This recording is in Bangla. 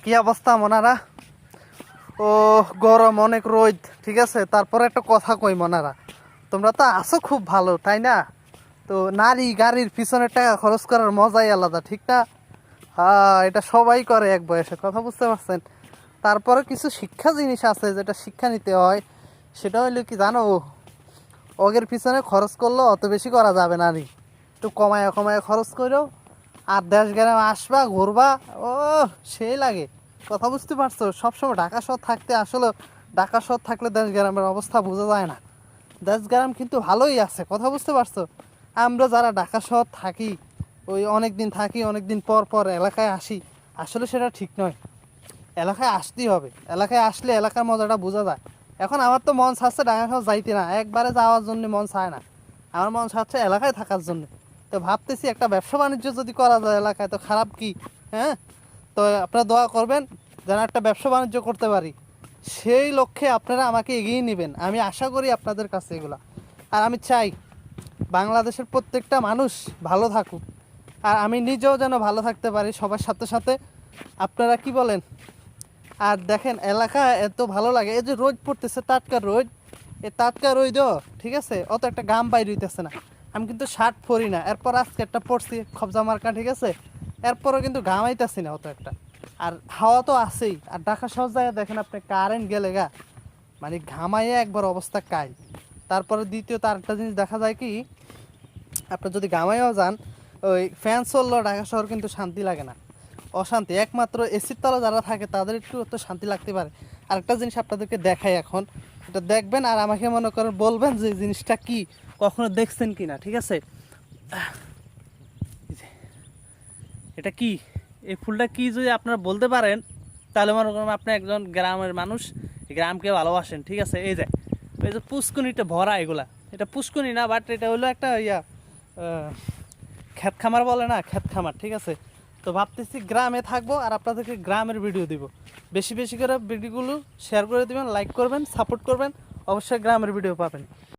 কি অবস্থা মনারা? ও গরম, অনেক রোদ, ঠিক আছে। তারপরে একটা কথা কই মনারা, তোমরা তো আছো খুব ভালো, তাই না? তো নারী গাড়ির পিছনে টাকা খরচ করার মজাই আলাদা, ঠিক না? হ্যাঁ, এটা সবাই করে এক বয়সে, কথা বুঝতে পারছেন? তারপরে কিছু শিক্ষা জিনিস আছে যেটা শিক্ষা নিতে হয়। সেটা হইলো কি জানো, ওগের পিছনে খরচ করলে অত বেশি করা যাবে না নি, একটু কমায় কমায় খরচ করো। আর দেশ গ্রামে আসবা, ঘুরবা, ও সেই লাগে, কথা বুঝতে পারছো? সবসময় ঢাকা শহর থাকতে আসলে ঢাকা শহর থাকলে দেশ গ্রামের অবস্থা বোঝা যায় না। দেশ গ্রাম কিন্তু ভালোই আছে, কথা বুঝতে পারছো? আমরা যারা ঢাকা শহর থাকি, ওই অনেক দিন থাকি, অনেক দিন পর পর এলাকায় আসি, আসলে সেটা ঠিক নয়। এলাকায় আসতেই হবে, এলাকায় আসলে এলাকার মজাটা বোঝা যায়। এখন আমার তো মন চাচ্ছে ঢাকা শহর যাইতে না, একবারে যাওয়ার জন্য মন চায় না, আমার মন চাচ্ছে এলাকায় থাকার জন্য। তো ভাবতেছি একটা ব্যবসা বাণিজ্য যদি করা যায় এলাকায়, তো খারাপ কি? হ্যাঁ, তো আপনারা দোয়া করবেন যেন একটা ব্যবসা বাণিজ্য করতে পারি। সেই লক্ষ্যে আপনারা আমাকে এগিয়ে নেবেন, আমি আশা করি আপনাদের কাছে এগুলা। আর আমি চাই বাংলাদেশের প্রত্যেকটা মানুষ ভালো থাকুক, আর আমি নিজেও যেন ভালো থাকতে পারি সবার সাথে সাথে। আপনারা কি বলেন? আর দেখেন এলাকা এত ভালো লাগে, এই যে রোদ পড়তেছে, টাটকা রোদ, এই টাটকা রোদও ঠিক আছে, অত একটা গাম বাইর হইতেছে না। আমি কিন্তু শার্ট পরি না, এরপর আজকে একটা পরছি খবজা মার্কা, ঠিক আছে। এরপরও কিন্তু ঘামাইতেছি না অত একটা। আর হাওয়া তো আছেই, আর ঢাকা শহর যায় দেখেন আপনি, কারেন্ট গেলে গা মানে ঘামাইয়ে একবার অবস্থা কাই। তারপরে দ্বিতীয়ত আরেকটা জিনিস দেখা যায় কি, আপনি যদি ঘামাইও যান, ওই ফ্যান চললেও ঢাকা শহর কিন্তু শান্তি লাগে না, অশান্তি। একমাত্র এসির তলা যারা থাকে তাদের একটু তো শান্তি লাগতে পারে। আরেকটা জিনিস আপনাদেরকে দেখাই এখন, এটা দেখবেন আর আমাকে মনে করেন বলবেন যে এই জিনিসটা কি, কখনো দেখছেন কি না, ঠিক আছে? এই যে, এটা কি, এই ফুলটা কি যদি আপনারা বলতে পারেন, তাহলে মনে করেন আপনি একজন গ্রামের মানুষ, গ্রামকে ভালোবাসেন, ঠিক আছে। এই যে পুষ্কুনিটা ভরা এগুলা, এটা পুষ্কুনি না, বাট এটা হলো একটা ইয়া ক্ষেত খামার বলে না, ক্ষেত খামার, ঠিক আছে। তো ভাবতেছি গ্রামে থাকবো আর আপনাদেরকে গ্রামের ভিডিও দিব। বেশি বেশি করে ভিডিওগুলো শেয়ার করে দিবেন, লাইক করবেন, সাপোর্ট করবেন, অবশ্যই গ্রামের ভিডিও পাবেন।